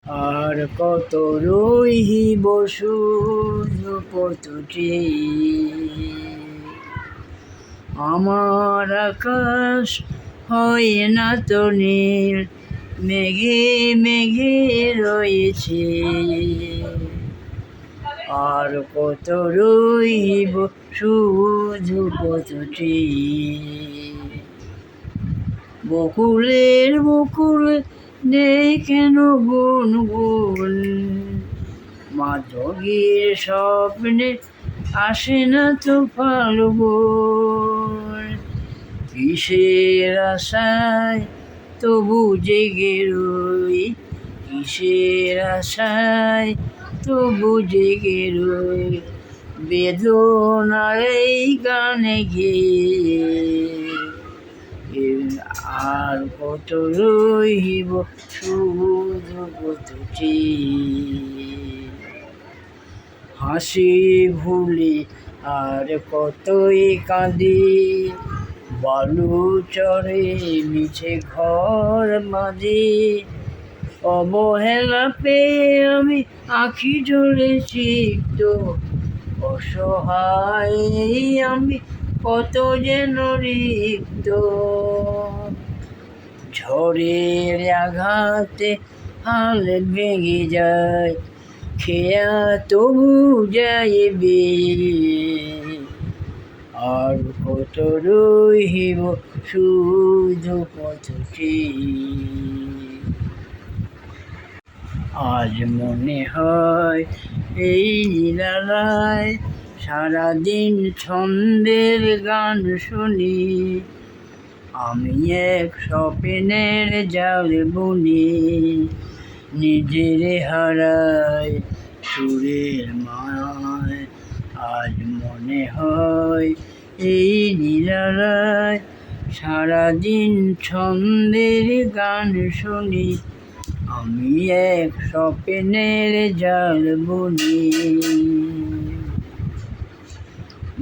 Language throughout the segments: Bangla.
আর কত রহিব শুধু পথটি, আমার আকাশ হয় না তো নীল, মেঘে মেঘে রয়েছে। আর কত রহিব শুধু পথটি, বকুলের বকুল নেই কেন গুনগুন, মাধবীর স্বপ্নে আসে না তো ফাল্গুন। কিসের আশায় তবু জেগে রই, কিসের আশায় তবু জেগে রই, বেদনার এই গানে গেয়ে। আর কত রহিব শুধু পথটি, হাসি ভুলি আর কতই কাঁদি, বালু চরে মিছে ঘর বাঁধি। অবহেলা পেয়ে আমি আঁখি ঝরে সিক্ত, অসহায় আমি কত যেন রিক্ত। ঝড়ের আঘাতে হাল ভেঙে যায়, খেয়া তবু যাইবে। আর কত রহিব শুধু পথটি, আজ মনে হয় এই নিরালায় সারাদিন ছন্দের গান শুনি। আমি এক স্বপ্নের জাল বুনি, নিজের হারায় সুরের মায়। আজ মনে হয় এই নিরালায় সারাদিন ছন্দের গান শুনি। আমি এক স্বপ্নের জাল বুনি,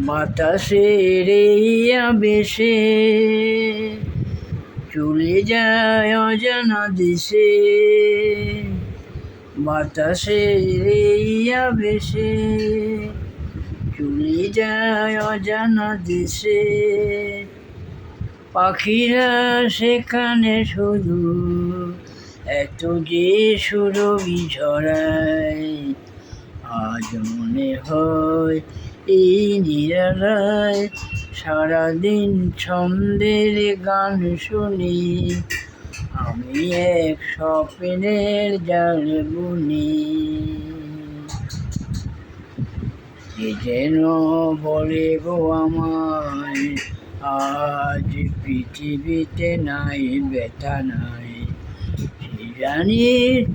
বাতাসের এই আবেশে চলে যায় অজানা দেশে। বাতাসের এই আবেশে চলে যায় অজানা দেশে। পাখিরা সেখানে শুধু এত যে সুরভি ঝরায়। আজ মনে হয় এই নিরালায় সারাদিন ছন্দের গান শুনি। আমি এক স্বপ্নের জাল বুনি, এ যেন বলে গো আমায়, আজ পৃথিবীতে নাই ব্যথা নাই। জানি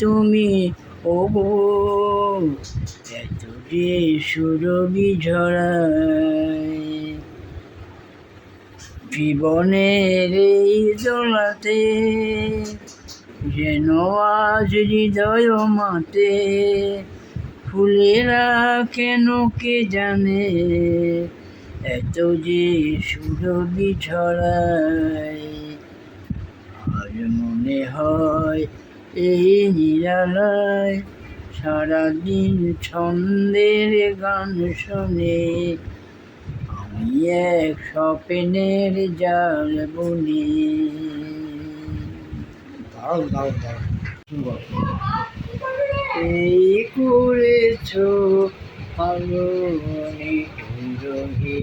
তুমি ওগো এত যে সুরভি ঝরায়। জীবনের এই দোলাতে যেন আজ হৃদয় মাতে, ফুলেরা কেন কে জানে এত যে সুরভি ছড়ায়। আজ মনে হয় এই নিরালায় সারাদিন ছন্দের গান শুনে। আমি এক স্বপ্নের জাল বুনি। এই করেছ ভালো নিঠুর হে,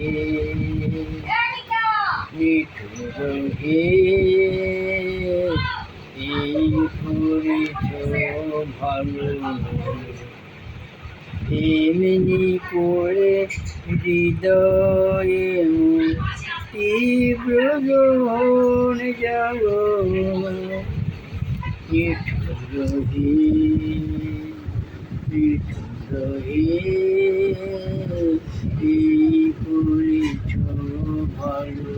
নিঠুর হে, এই করেছ ভালো। এমনি করে হৃদয়ে তীব্র গ্রহণ যাব, নিঠুর হে, নিঠুর হে, এই করেছ ভালো।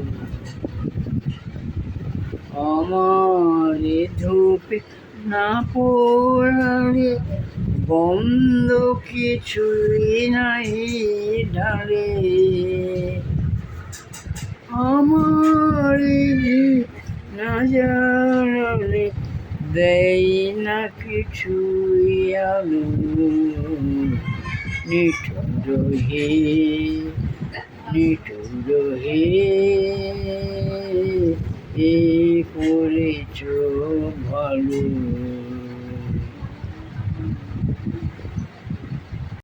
আমার ধূপ না পোড়ালে বন্ধ কিছুই নাই ঢালে। আমার না জ্বালালে দেয় না কিছুই আলো নিঠুর হে নিঠুর হে এ করেছ ভালো